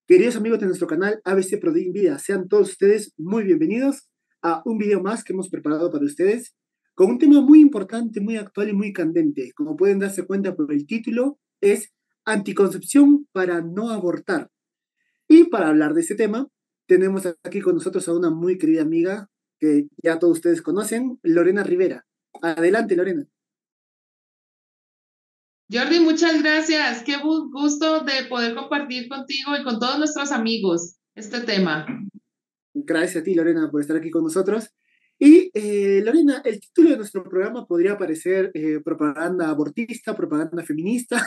Queridos amigos de nuestro canal ABC Protein Vida, sean todos ustedes muy bienvenidos a un video más que hemos preparado para ustedes con un tema muy importante, muy actual y muy candente. Como pueden darse cuenta por el título, es anticoncepción para no abortar. Y para hablar de este tema, tenemos aquí con nosotros a una muy querida amiga que ya todos ustedes conocen, Lorena Rivera. Adelante, Lorena. Jordi, muchas gracias. Qué gusto de poder compartir contigo y con todos nuestros amigos este tema. Gracias a ti, Lorena, por estar aquí con nosotros. Y Lorena, el título de nuestro programa podría parecer propaganda abortista, propaganda feminista,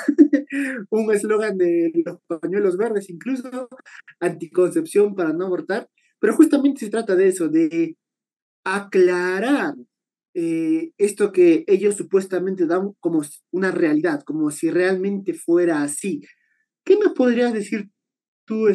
un eslogan de los pañuelos verdes, incluso anticoncepción para no abortar, pero justamente se trata de eso, de aclarar esto que ellos supuestamente dan como una realidad, como si realmente fuera así. ¿Qué me podrías decir tú,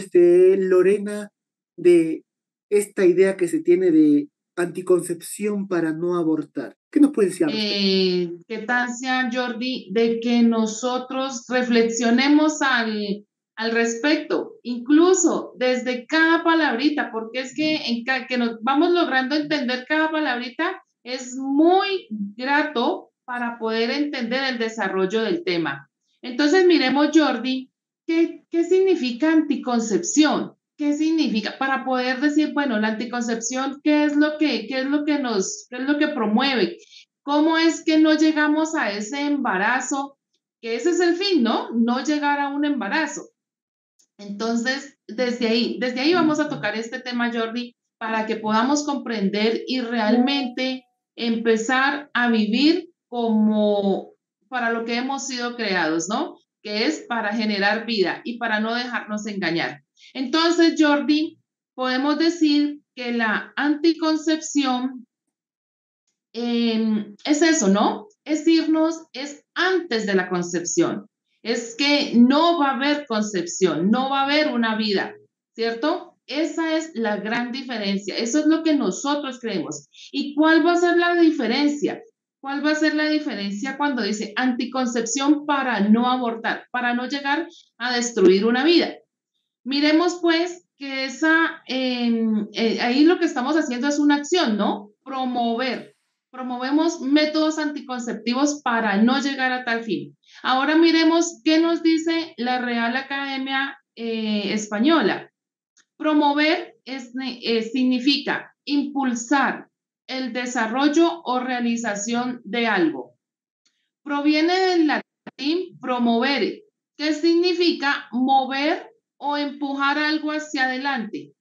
Lorena, de esta idea que se tiene de anticoncepción para no abortar? ¿Qué nos puedes decir al respecto? ¿Qué tal sea, Jordi, de que nosotros reflexionemos al respecto, incluso desde cada palabrita, porque es que, que nos vamos logrando entender cada palabrita es muy grato para poder entender el desarrollo del tema. Entonces, miremos, Jordi, ¿qué significa anticoncepción? ¿Qué significa? Para poder decir, bueno, la anticoncepción, qué es lo que promueve? ¿Cómo es que no llegamos a ese embarazo? Que ese es el fin, ¿no? No llegar a un embarazo. Entonces, desde ahí vamos a tocar este tema, Jordi, para que podamos comprender y realmente empezar a vivir como para lo que hemos sido creados, ¿no? Que es para generar vida y para no dejarnos engañar. Entonces, Jordi, podemos decir que la anticoncepción es eso, ¿no? Es irnos, es antes de la concepción. Es que no va a haber concepción, no va a haber una vida, ¿cierto? Esa es la gran diferencia. Eso es lo que nosotros creemos. ¿Y cuál va a ser la diferencia? ¿Cuál va a ser la diferencia cuando dice anticoncepción para no abortar, para no llegar a destruir una vida? Miremos pues que ahí lo que estamos haciendo es una acción, ¿no? Promover. Promovemos métodos anticonceptivos para no llegar a tal fin. Ahora miremos qué nos dice la Real Academia Española. Promover significa impulsar el desarrollo o realización de algo. Proviene del latín promovere, que significa mover o empujar algo hacia adelante.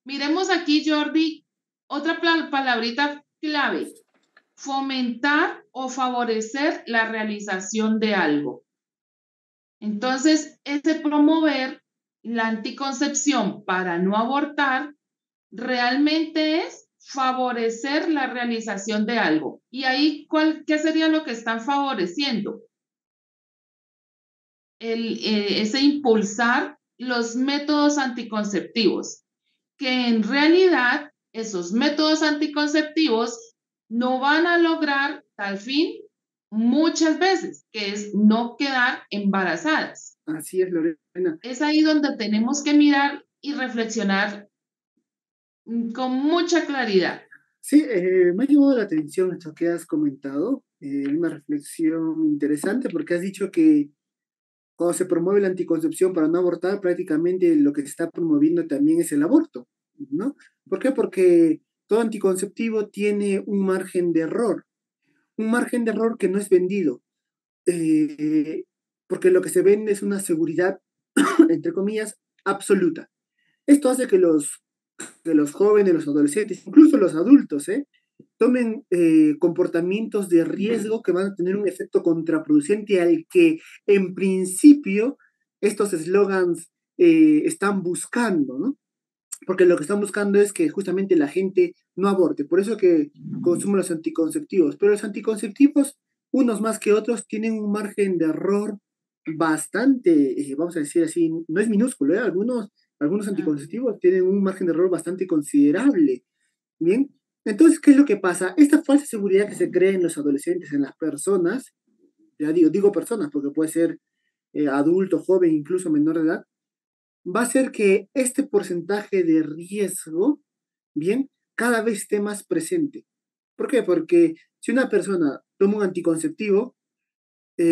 Miremos aquí, Jordi, otra palabrita clave, fomentar o favorecer la realización de algo. Entonces, ese promover la anticoncepción para no abortar realmente es favorecer la realización de algo. Y ahí, ¿qué sería lo que están favoreciendo? Ese impulsar los métodos anticonceptivos, que en realidad esos métodos anticonceptivos no van a lograr tal fin muchas veces, que es no quedar embarazadas. Así es, Lorena. Es ahí donde tenemos que mirar y reflexionar con mucha claridad. Sí, me ha llamado la atención esto que has comentado, una reflexión interesante porque has dicho que cuando se promueve la anticoncepción para no abortar, prácticamente lo que se está promoviendo también es el aborto, ¿no? ¿Por qué? Porque todo anticonceptivo tiene un margen de error que no es vendido, eh, porque lo que se vende es una seguridad, entre comillas, absoluta. Esto hace que los jóvenes, los adolescentes, incluso los adultos, tomen comportamientos de riesgo que van a tener un efecto contraproducente al que en principio estos eslogans están buscando, ¿no? Porque lo que están buscando es que justamente la gente no aborte, por eso que consumen los anticonceptivos, pero los anticonceptivos, unos más que otros, tienen un margen de error bastante, vamos a decir así, no es minúsculo, ¿eh? Algunos anticonceptivos tienen un margen de error bastante considerable. Bien, entonces, ¿qué es lo que pasa? Esta falsa seguridad que se crea en los adolescentes, en las personas, ya digo personas, porque puede ser adulto, joven, incluso menor de edad, va a hacer que este porcentaje de riesgo, bien, cada vez esté más presente. ¿Por qué? Porque si una persona toma un anticonceptivo,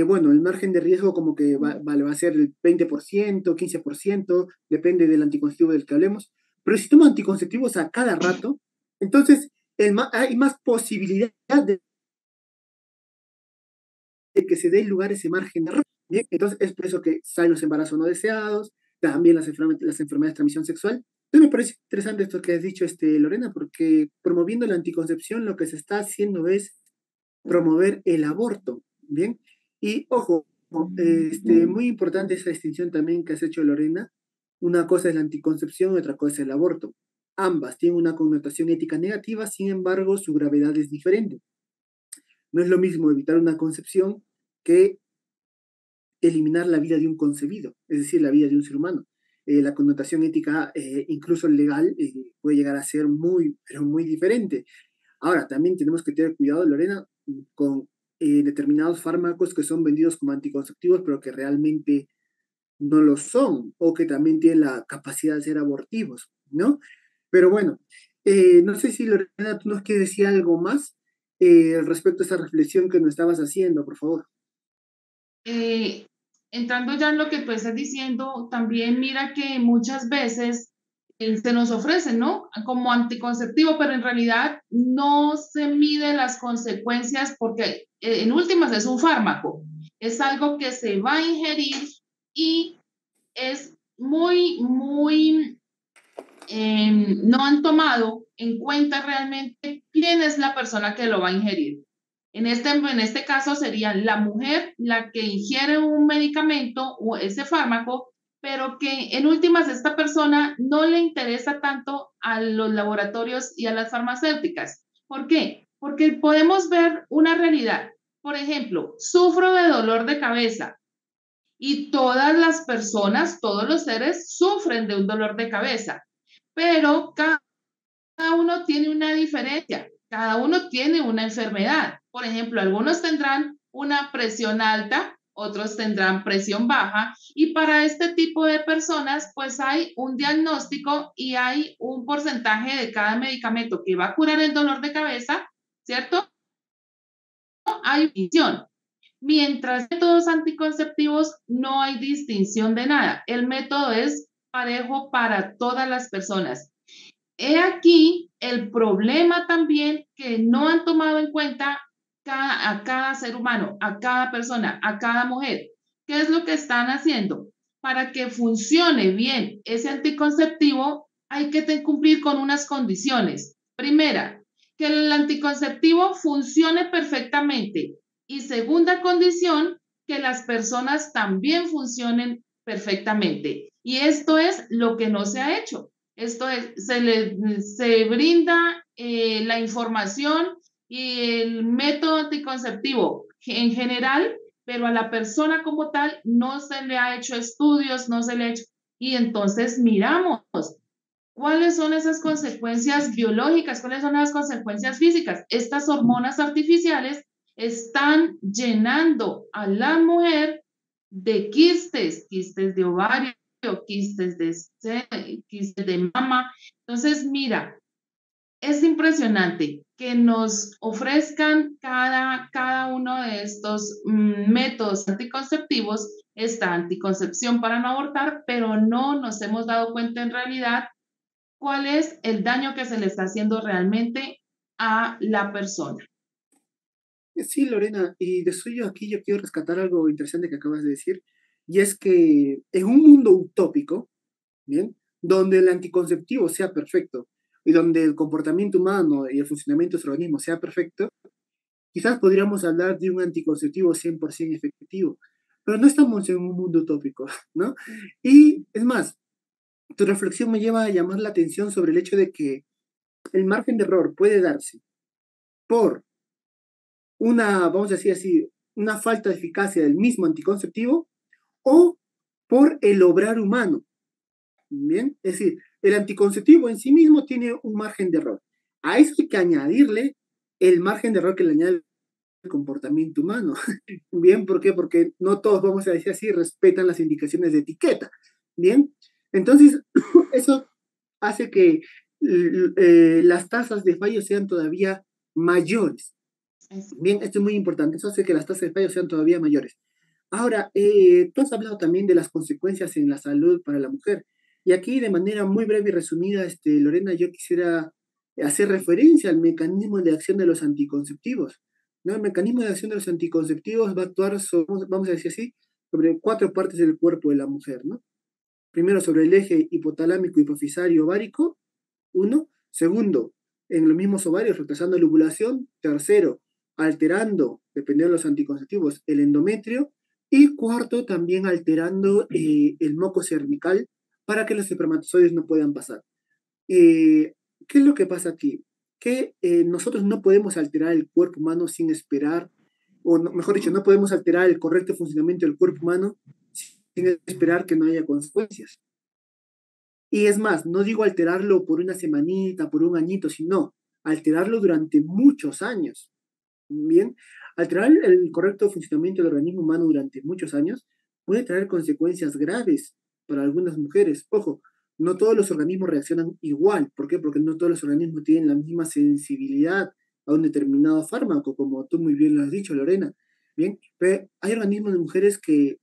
bueno, el margen de riesgo como que va a ser el 20%, 15%, depende del anticonceptivo del que hablemos. Pero si toma anticonceptivos a cada rato, entonces hay más posibilidad de que se dé lugar ese margen de error. Bien, entonces es por eso que salen los embarazos no deseados, también las enfermedades de transmisión sexual. Entonces me parece interesante esto que has dicho, Lorena, porque promoviendo la anticoncepción lo que se está haciendo es promover el aborto, ¿bien? Y ojo, muy importante esa distinción también que has hecho, Lorena. Una cosa es la anticoncepción y otra cosa es el aborto. Ambas tienen una connotación ética negativa, sin embargo, su gravedad es diferente. No es lo mismo evitar una concepción que eliminar la vida de un concebido, es decir, la vida de un ser humano. La connotación ética, incluso legal, puede llegar a ser muy, pero muy diferente. Ahora, también tenemos que tener cuidado, Lorena, con determinados fármacos que son vendidos como anticonceptivos, pero que realmente no lo son, o que también tienen la capacidad de ser abortivos, ¿no? Pero bueno, no sé si Lorena, tú nos quieres decir algo más respecto a esa reflexión que nos estabas haciendo, por favor. Eh, Entrando ya en lo que tú estás diciendo, también mira que muchas veces se nos ofrece, ¿no? Como anticonceptivo, pero en realidad no se mide las consecuencias porque en últimas es un fármaco, es algo que se va a ingerir y es muy, no han tomado en cuenta realmente quién es la persona que lo va a ingerir. En este caso sería la mujer la que ingiere un medicamento o ese fármaco, pero que en últimas esta persona no le interesa tanto a los laboratorios y a las farmacéuticas. ¿Por qué? Porque podemos ver una realidad. Por ejemplo, sufro de dolor de cabeza y todas las personas, todos los seres sufren de un dolor de cabeza, pero cada uno tiene una diferencia, cada uno tiene una enfermedad. Por ejemplo, algunos tendrán una presión alta, otros tendrán presión baja y para este tipo de personas pues hay un diagnóstico y hay un porcentaje de cada medicamento que va a curar el dolor de cabeza, ¿cierto? Hay visión. Mientras métodos anticonceptivos no hay distinción de nada. El método es parejo para todas las personas. He aquí el problema también que no han tomado en cuenta a cada ser humano, a cada persona, a cada mujer. ¿Qué es lo que están haciendo? Para que funcione bien ese anticonceptivo, hay que cumplir con unas condiciones. Primera, que el anticonceptivo funcione perfectamente. Y segunda condición, que las personas también funcionen perfectamente. Y esto es lo que no se ha hecho. Esto es, se brinda la información y el método anticonceptivo en general, pero a la persona como tal no se le ha hecho estudios, no se le ha hecho. Y entonces miramos cuáles son esas consecuencias biológicas, cuáles son las consecuencias físicas. Estas hormonas artificiales están llenando a la mujer de quistes, quistes de ovario, quistes de seno, quistes de mama. Entonces, mira, es impresionante que nos ofrezcan cada uno de estos métodos anticonceptivos, esta anticoncepción para no abortar, pero no nos hemos dado cuenta en realidad cuál es el daño que se le está haciendo realmente a la persona. Sí, Lorena, y de suyo aquí yo quiero rescatar algo interesante que acabas de decir, y es que en un mundo utópico, ¿bien? Donde el anticonceptivo sea perfecto y donde el comportamiento humano y el funcionamiento de su organismo sea perfecto, quizás podríamos hablar de un anticonceptivo 100% efectivo, pero no estamos en un mundo utópico, ¿no? Y es más, tu reflexión me lleva a llamar la atención sobre el hecho de que el margen de error puede darse por vamos a decir así, una falta de eficacia del mismo anticonceptivo o por el obrar humano. Bien, es decir, el anticonceptivo en sí mismo tiene un margen de error. A eso hay que añadirle el margen de error que le añade el comportamiento humano. Bien, ¿por qué? Porque no todos, vamos a decir así, respetan las indicaciones de etiqueta. Bien, Entonces, eso hace que las tasas de fallo sean todavía mayores. Es- Bien, esto es muy importante, eso hace que las tasas de fallo sean todavía mayores. Ahora, tú has hablado también de las consecuencias en la salud para la mujer. Y aquí, de manera muy breve y resumida, Lorena, yo quisiera hacer referencia al mecanismo de acción de los anticonceptivos. ¿No? El mecanismo de acción de los anticonceptivos va a actuar, vamos a decir así, sobre cuatro partes del cuerpo de la mujer, ¿no? Primero, sobre el eje hipotalámico, hipofisario, ovárico, uno. Segundo, en los mismos ovarios, retrasando la ovulación. Tercero, alterando, dependiendo de los anticonceptivos, el endometrio. Y cuarto, también alterando el moco cervical para que los espermatozoides no puedan pasar. Eh, ¿Qué es lo que pasa aquí? Que nosotros no podemos alterar el cuerpo humano sin esperar, o mejor dicho, no podemos alterar el correcto funcionamiento del cuerpo humano sin esperar que no haya consecuencias. Y es más, no digo alterarlo por una semanita, por un añito, sino alterarlo durante muchos años. Bien, alterar el correcto funcionamiento del organismo humano durante muchos años puede traer consecuencias graves para algunas mujeres. Ojo, no todos los organismos reaccionan igual. ¿Por qué? Porque no todos los organismos tienen la misma sensibilidad a un determinado fármaco, como tú muy bien lo has dicho, Lorena. Bien, pero hay organismos de mujeres que,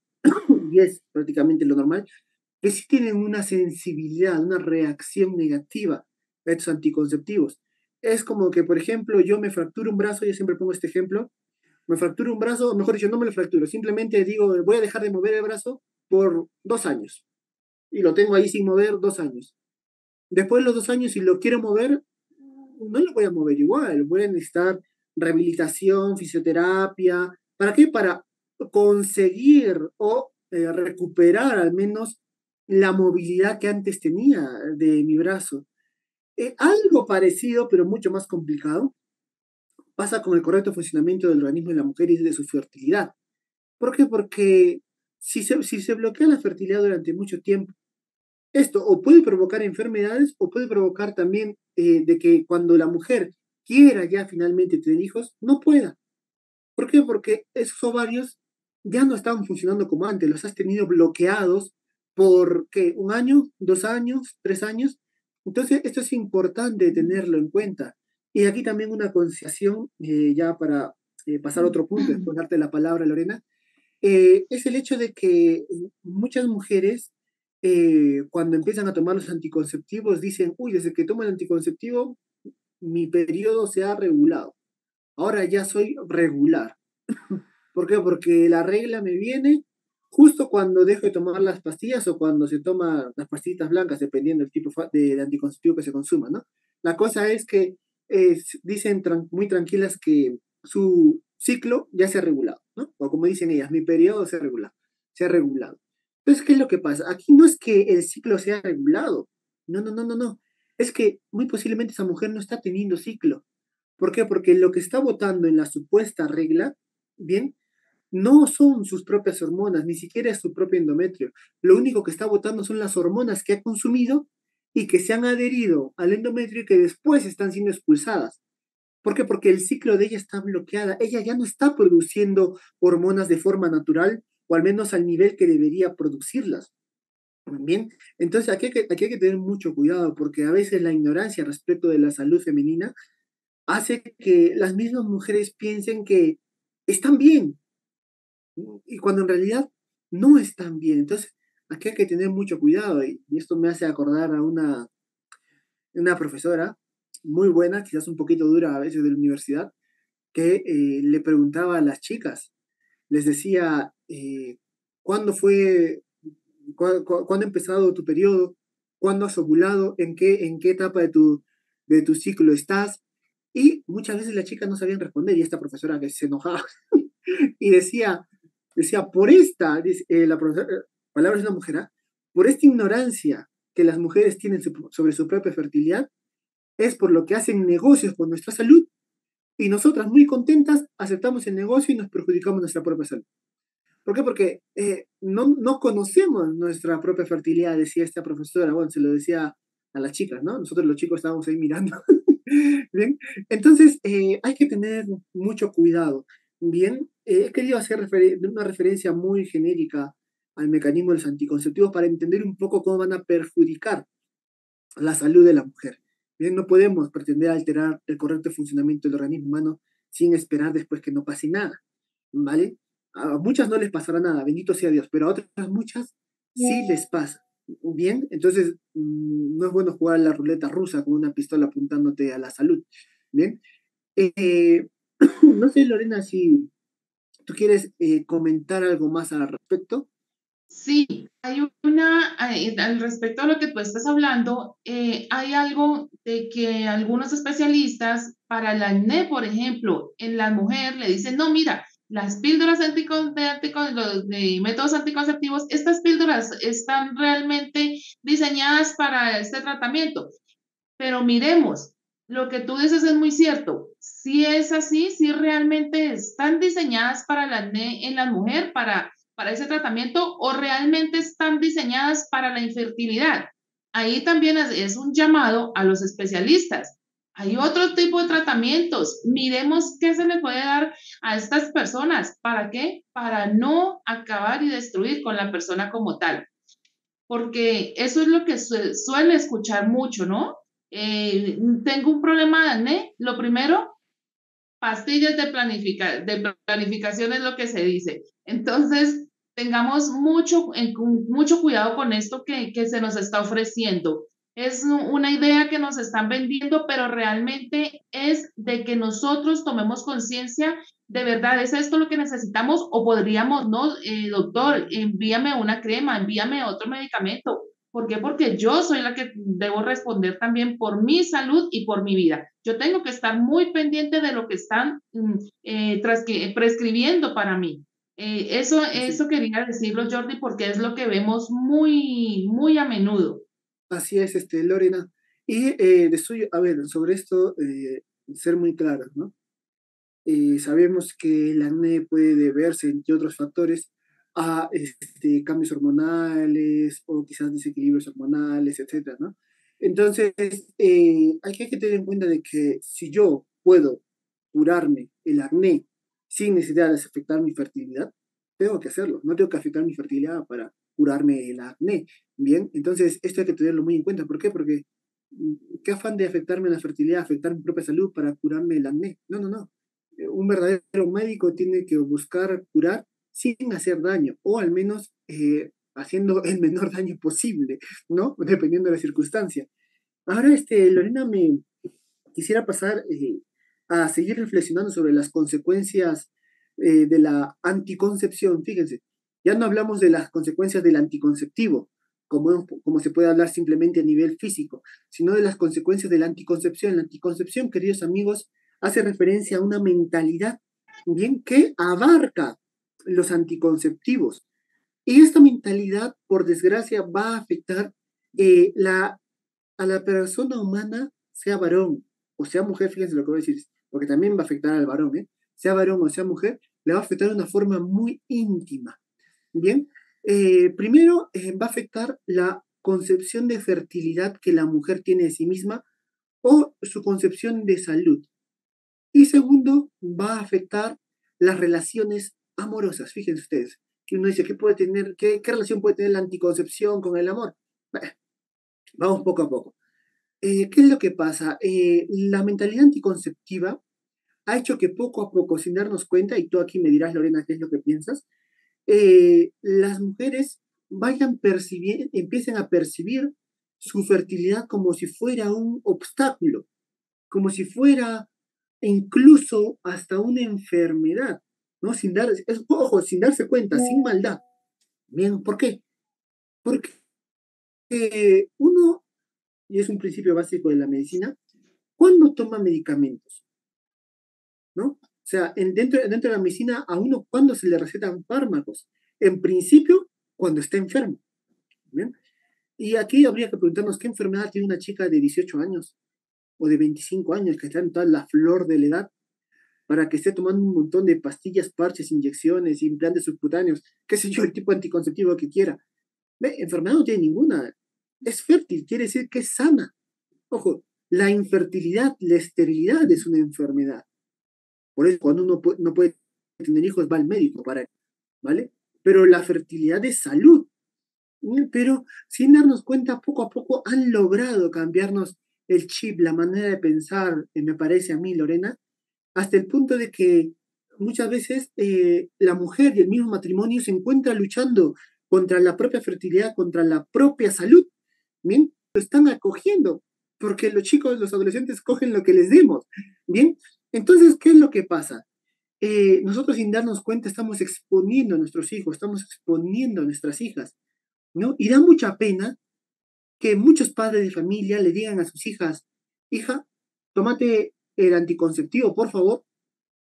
y es prácticamente lo normal, que sí tienen una sensibilidad, una reacción negativa a estos anticonceptivos. Es como que, por ejemplo, yo me fracturo un brazo, yo siempre pongo este ejemplo, me fracturo un brazo, o mejor dicho, no me lo fracturo, simplemente digo, voy a dejar de mover el brazo por 2 años. Y lo tengo ahí sin mover 2 años. Después de los 2 años, si lo quiero mover, no lo voy a mover igual. Voy a necesitar rehabilitación, fisioterapia. ¿Para qué? Para conseguir o recuperar al menos la movilidad que antes tenía de mi brazo. Algo parecido, pero mucho más complicado, pasa con el correcto funcionamiento del organismo de la mujer y de su fertilidad. ¿Por qué? Porque si se bloquea la fertilidad durante mucho tiempo, esto o puede provocar enfermedades o puede provocar también de que cuando la mujer quiera ya finalmente tener hijos, no pueda. ¿Por qué? Porque esos ovarios ya no estaban funcionando como antes, los has tenido bloqueados por, ¿qué? ¿Un año? ¿2 años? ¿3 años? Entonces, esto es importante tenerlo en cuenta. Y aquí también una concesión, ya para pasar a otro punto, después darte la palabra, Lorena, es el hecho de que muchas mujeres, cuando empiezan a tomar los anticonceptivos, dicen, uy, desde que tomo el anticonceptivo, mi periodo se ha regulado. Ahora ya soy regular. ¿Por qué? Porque la regla me viene justo cuando dejo de tomar las pastillas o cuando se toma las pastillitas blancas, dependiendo del tipo de anticonceptivo que se consuma, ¿no? La cosa es que dicen muy tranquilas que su ciclo ya se ha regulado, ¿no? O como dicen ellas, mi periodo se ha regulado, se ha regulado. Entonces, ¿qué es lo que pasa? Aquí no es que el ciclo sea regulado, no, no, no, no, no. Es que muy posiblemente esa mujer no está teniendo ciclo. ¿Por qué? Porque lo que está votando en la supuesta regla, bien, no son sus propias hormonas, ni siquiera es su propio endometrio. Lo único que está botando son las hormonas que ha consumido y que se han adherido al endometrio y que después están siendo expulsadas. ¿Por qué? Porque el ciclo de ella está bloqueada. Ella ya no está produciendo hormonas de forma natural, o al menos al nivel que debería producirlas. Bien, entonces aquí hay que tener mucho cuidado porque a veces la ignorancia respecto de la salud femenina hace que las mismas mujeres piensen que están bien, y cuando en realidad no están bien. Entonces, aquí hay que tener mucho cuidado y esto me hace acordar a una profesora muy buena, quizás un poquito dura a veces de la universidad, que le preguntaba a las chicas, les decía, ¿cuándo fue, cuándo ha empezado tu periodo? ¿Cuándo has ovulado? ¿En qué etapa de tu ciclo estás? Y muchas veces las chicas no sabían responder y esta profesora que se enojaba y decía, por esta, dice, la palabra es una mujer, ¿ah? Por esta ignorancia que las mujeres tienen sobre su propia fertilidad, es por lo que hacen negocios con nuestra salud y nosotras muy contentas aceptamos el negocio y nos perjudicamos nuestra propia salud. ¿Por qué? Porque no conocemos nuestra propia fertilidad, decía esta profesora. Bueno, se lo decía a las chicas, ¿no? Nosotros los chicos estábamos ahí mirando. Bien, entonces hay que tener mucho cuidado. Bien, he querido hacer una referencia muy genérica al mecanismo de los anticonceptivos para entender un poco cómo van a perjudicar la salud de la mujer. Bien, no podemos pretender alterar el correcto funcionamiento del organismo humano sin esperar después que no pase nada, ¿vale? A muchas no les pasará nada, bendito sea Dios, pero a otras muchas sí les pasa. Bien, entonces no es bueno jugar a la ruleta rusa con una pistola apuntándote a la salud. Bien, eh, no sé, Lorena, si tú quieres comentar algo más al respecto. Sí, hay al respecto a lo que tú estás hablando, hay algo de que algunos especialistas para el acné, por ejemplo, en la mujer le dicen, no, mira, las píldoras de métodos anticonceptivos, estas píldoras están realmente diseñadas para este tratamiento. Pero miremos, lo que tú dices es muy cierto. Si es así, si realmente están diseñadas para el acné en la mujer, para ese tratamiento, o realmente están diseñadas para la infertilidad. Ahí también es un llamado a los especialistas. Hay otro tipo de tratamientos. Miremos qué se le puede dar a estas personas. ¿Para qué? Para no acabar y destruir con la persona como tal, porque eso es lo que suele escuchar mucho, ¿no? Tengo un problema de acné, lo primero, pastillas de planificación es lo que se dice. Entonces, tengamos mucho cuidado con esto que se nos está ofreciendo. Es una idea que nos están vendiendo, pero realmente es de que nosotros tomemos conciencia de verdad, ¿es esto lo que necesitamos? O podríamos, no, doctor, envíame una crema, envíame otro medicamento. ¿Por qué? Porque yo soy la que debo responder también por mi salud y por mi vida. Yo tengo que estar muy pendiente de lo que están prescribiendo para mí. Así, Eso quería decirlo, Jordi, porque es lo que vemos muy a menudo. así es, Lorena. Y de suyo, a ver, sobre esto, ser muy claros, ¿no? Sabemos que el acné puede deberse, entre otros factores, a cambios hormonales o quizás desequilibrios hormonales, etcétera, ¿no? Entonces, hay que tener en cuenta de que si yo puedo curarme el acné sin necesidad de afectar mi fertilidad, tengo que hacerlo. No tengo que afectar mi fertilidad para curarme el acné. Bien, entonces esto hay que tenerlo muy en cuenta. ¿Por qué? Porque qué afán de afectarme la fertilidad, afectar mi propia salud para curarme el acné. No, no, no. Un verdadero médico tiene que buscar curar sin hacer daño, o al menos haciendo el menor daño posible, ¿no? Dependiendo de la circunstancia. Ahora, Lorena, me quisiera pasar a seguir reflexionando sobre las consecuencias de la anticoncepción. Fíjense, ya no hablamos de las consecuencias del anticonceptivo, como se puede hablar simplemente a nivel físico, sino de las consecuencias de la anticoncepción. La anticoncepción, queridos amigos, hace referencia a una mentalidad, bien, que abarca los anticonceptivos. Y esta mentalidad, por desgracia, va a afectar a la persona humana, sea varón o sea mujer, fíjense lo que voy a decir, porque también va a afectar al varón, ¿eh? Sea varón o sea mujer, le va a afectar de una forma muy íntima. Bien, primero va a afectar la concepción de fertilidad que la mujer tiene de sí misma o su concepción de salud. Y segundo, va a afectar las relaciones amorosas. Fíjense ustedes, que uno dice, qué relación puede tener la anticoncepción con el amor? Bueno, vamos poco a poco. ¿Qué es lo que pasa? La mentalidad anticonceptiva ha hecho que poco a poco, sin darnos cuenta, y tú aquí me dirás, Lorena, qué es lo que piensas, las mujeres empiecen a percibir su fertilidad como si fuera un obstáculo, como si fuera incluso hasta una enfermedad, ¿no? Ojo, sin darse cuenta, sin maldad. Bien, ¿por qué? Porque uno, y es un principio básico de la medicina, cuando toma medicamentos, ¿no? O sea, dentro de la medicina, a uno cuando se le recetan fármacos, en principio, cuando está enfermo, ¿bien? Y aquí habría que preguntarnos qué enfermedad tiene una chica de 18 años o de 25 años que está en toda la flor de la edad para que esté tomando un montón de pastillas, parches, inyecciones, implantes subcutáneos, qué sé yo, el tipo anticonceptivo que quiera. Ve, enfermedad no tiene ninguna. Es fértil, quiere decir que es sana. Ojo, la infertilidad, la esterilidad es una enfermedad. Por eso cuando uno no puede tener hijos va al médico para, ¿vale? pero la fertilidad es salud. Pero sin darnos cuenta, poco a poco han logrado cambiarnos el chip, la manera de pensar, me parece a mí, Lorena, hasta el punto de que muchas veces la mujer y el mismo matrimonio se encuentran luchando contra la propia fertilidad, contra la propia salud. Bien, lo están acogiendo, porque los chicos, los adolescentes cogen lo que les demos. Bien, entonces, ¿qué es lo que pasa? Nosotros sin darnos cuenta estamos exponiendo a nuestros hijos, estamos exponiendo a nuestras hijas, ¿no? Y da mucha pena que muchos padres de familia le digan a sus hijas, hija, tómate el anticonceptivo, por favor,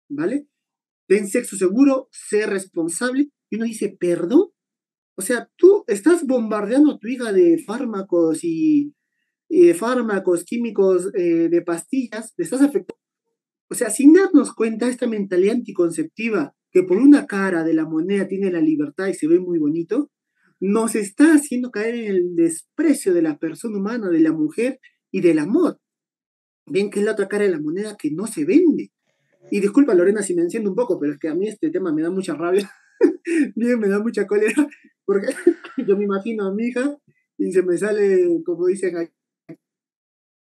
¿vale? Ten sexo seguro, sé responsable. Y uno dice, ¿perdón? O sea, tú estás bombardeando a tu hija de fármacos y de fármacos químicos, de pastillas, le estás afectando. O sea, sin darnos cuenta, esta mentalidad anticonceptiva, que por una cara de la moneda tiene la libertad y se ve muy bonito, nos está haciendo caer en el desprecio de la persona humana, de la mujer y del amor. Bien que es la otra cara de la moneda que no se vende. Y disculpa, Lorena, si me enciendo un poco, pero es que a mí este tema me da mucha rabia, bien, me da mucha cólera, porque yo me imagino a mi hija y se me sale, como dicen aquí,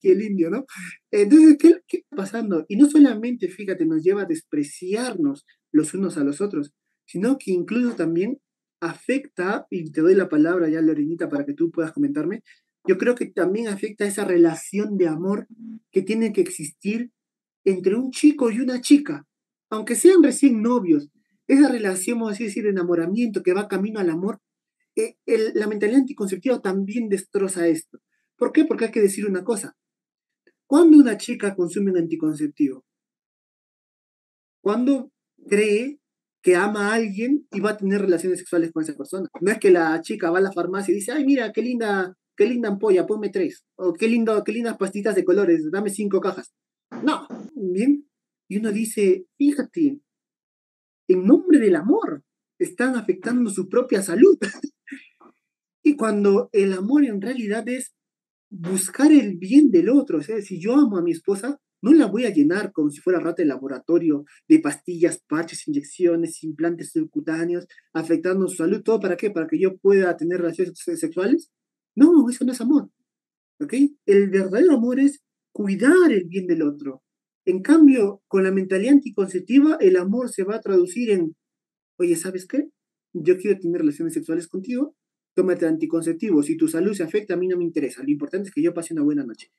el indio, ¿no? Entonces, ¿qué está pasando? Y no solamente, fíjate, nos lleva a despreciarnos los unos a los otros, sino que incluso también afecta, y te doy la palabra ya, Lorenita, para que tú puedas comentarme, yo creo que también afecta esa relación de amor que tiene que existir entre un chico y una chica, aunque sean recién novios, esa relación, vamos a decir, de enamoramiento que va camino al amor, la mentalidad anticonceptiva también destroza esto. ¿Por qué? Porque hay que decir una cosa. ¿Cuándo una chica consume un anticonceptivo? Cuando cree que ama a alguien y va a tener relaciones sexuales con esa persona. No es que la chica va a la farmacia y dice, ay, mira, qué linda ampolla, ponme tres. O qué lindo, qué lindas pastitas de colores, dame 5 cajas. No, bien. Y uno dice, fíjate, en nombre del amor, están afectando su propia salud. Y cuando el amor en realidad es buscar el bien del otro. O sea, si yo amo a mi esposa, no la voy a llenar como si fuera rata de laboratorio de pastillas, parches, inyecciones, implantes subcutáneos, afectando su salud. ¿Todo para qué? ¿Para que yo pueda tener relaciones sexuales? No, eso no es amor. ¿Ok? El verdadero amor es cuidar el bien del otro. En cambio, con la mentalidad anticonceptiva, el amor se va a traducir en, oye, ¿sabes qué? Yo quiero tener relaciones sexuales contigo, tómate anticonceptivo. Si tu salud se afecta, a mí no me interesa. Lo importante es que yo pase una buena noche.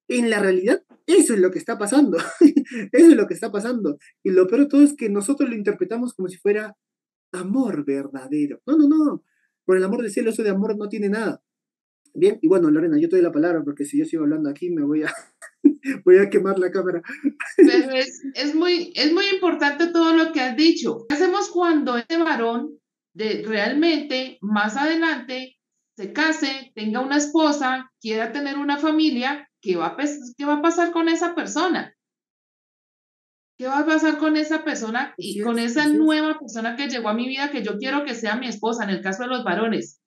En la realidad, eso es lo que está pasando. Eso es lo que está pasando. Y lo peor de todo es que nosotros lo interpretamos como si fuera amor verdadero. No, no, no. Por el amor del cielo, eso de amor no tiene nada. Bien, y bueno, Lorena, yo te doy la palabra porque si yo sigo hablando aquí me voy a, voy a quemar la cámara. Pero es muy importante todo lo que has dicho. ¿Qué hacemos cuando este varón realmente más adelante se case, tenga una esposa, quiera tener una familia? ¿Qué va a pasar con esa persona? ¿Qué va a pasar con esa persona y Así con es, esa así es, nueva persona que llegó a mi vida que yo quiero que sea mi esposa, en el caso de los varones?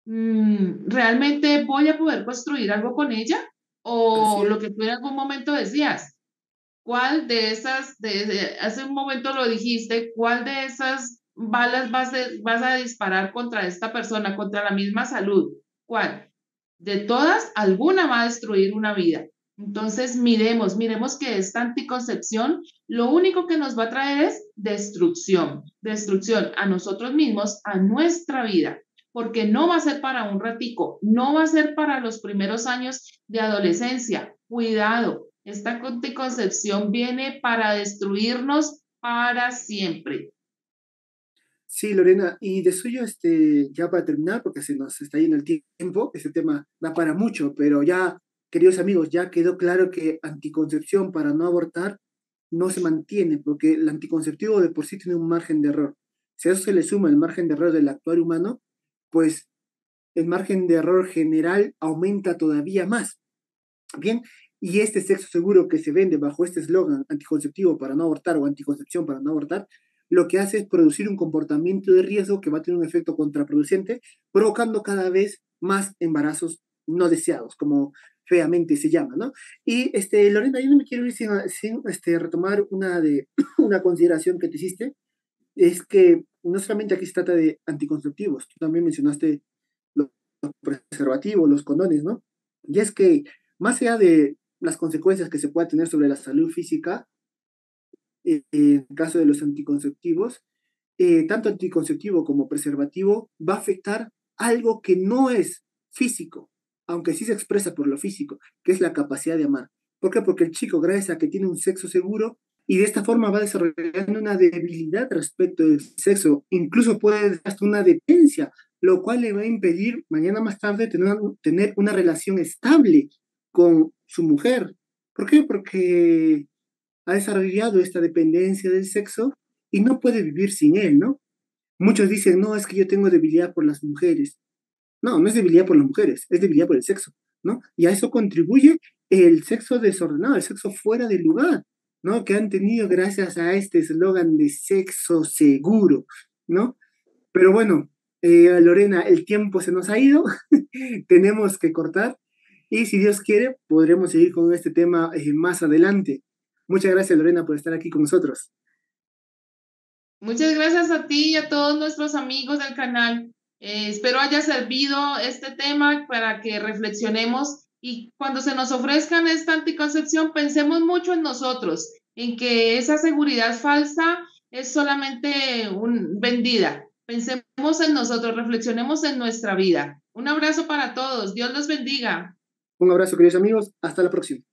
¿Realmente voy a poder construir algo con ella? así O es. lo que tú en algún momento decías, ¿cuál de esas, hace un momento lo dijiste, cuál de esas balas vas a disparar contra esta persona, contra la misma salud? ¿Cuál? De todas, alguna va a destruir una vida. Entonces, miremos que esta anticoncepción lo único que nos va a traer es destrucción a nosotros mismos, a nuestra vida, porque no va a ser para un ratico, no va a ser para los primeros años de adolescencia. Cuidado, esta anticoncepción viene para destruirnos para siempre. Sí, Lorena, y de suyo, ya para terminar, porque se nos está yendo el tiempo, este tema da para mucho, pero ya, queridos amigos, ya quedó claro que anticoncepción para no abortar no se mantiene, porque el anticonceptivo de por sí tiene un margen de error. Si a eso se le suma el margen de error del actuar humano, pues el margen de error general aumenta todavía más. Bien, y este sexo seguro que se vende bajo este eslogan anticonceptivo para no abortar o anticoncepción para no abortar, lo que hace es producir un comportamiento de riesgo que va a tener un efecto contraproducente, provocando cada vez más embarazos no deseados, como feamente se llama, ¿no? Y Lorena, yo no me quiero ir sin retomar una consideración que te hiciste, es que no solamente aquí se trata de anticonceptivos, tú también mencionaste los preservativos, los condones, ¿no? Y es que más allá de las consecuencias que se pueda tener sobre la salud física, en el caso de los anticonceptivos, tanto anticonceptivo como preservativo va a afectar algo que no es físico, aunque sí se expresa por lo físico, que es la capacidad de amar. ¿Por qué? Porque el chico, gracias a que tiene un sexo seguro, y de esta forma va desarrollando una debilidad respecto del sexo, incluso puede hasta una dependencia, lo cual le va a impedir mañana más tarde tener una relación estable con su mujer. ¿Por qué? Porque ha desarrollado esta dependencia del sexo y no puede vivir sin él, ¿no? Muchos dicen, no, es que yo tengo debilidad por las mujeres. No, no es debilidad por las mujeres, es debilidad por el sexo, ¿no? Y a eso contribuye el sexo desordenado, el sexo fuera del lugar, ¿no? Que han tenido gracias a este eslogan de sexo seguro, ¿no? Pero bueno, Lorena, el tiempo se nos ha ido, tenemos que cortar y si Dios quiere, podremos seguir con este tema más adelante. Muchas gracias, Lorena, por estar aquí con nosotros. Muchas gracias a ti y a todos nuestros amigos del canal. Espero haya servido este tema para que reflexionemos y cuando se nos ofrezcan esta anticoncepción, pensemos mucho en nosotros, en que esa seguridad falsa es solamente vendida. Pensemos en nosotros, reflexionemos en nuestra vida. Un abrazo para todos. Dios los bendiga. Un abrazo, queridos amigos. Hasta la próxima.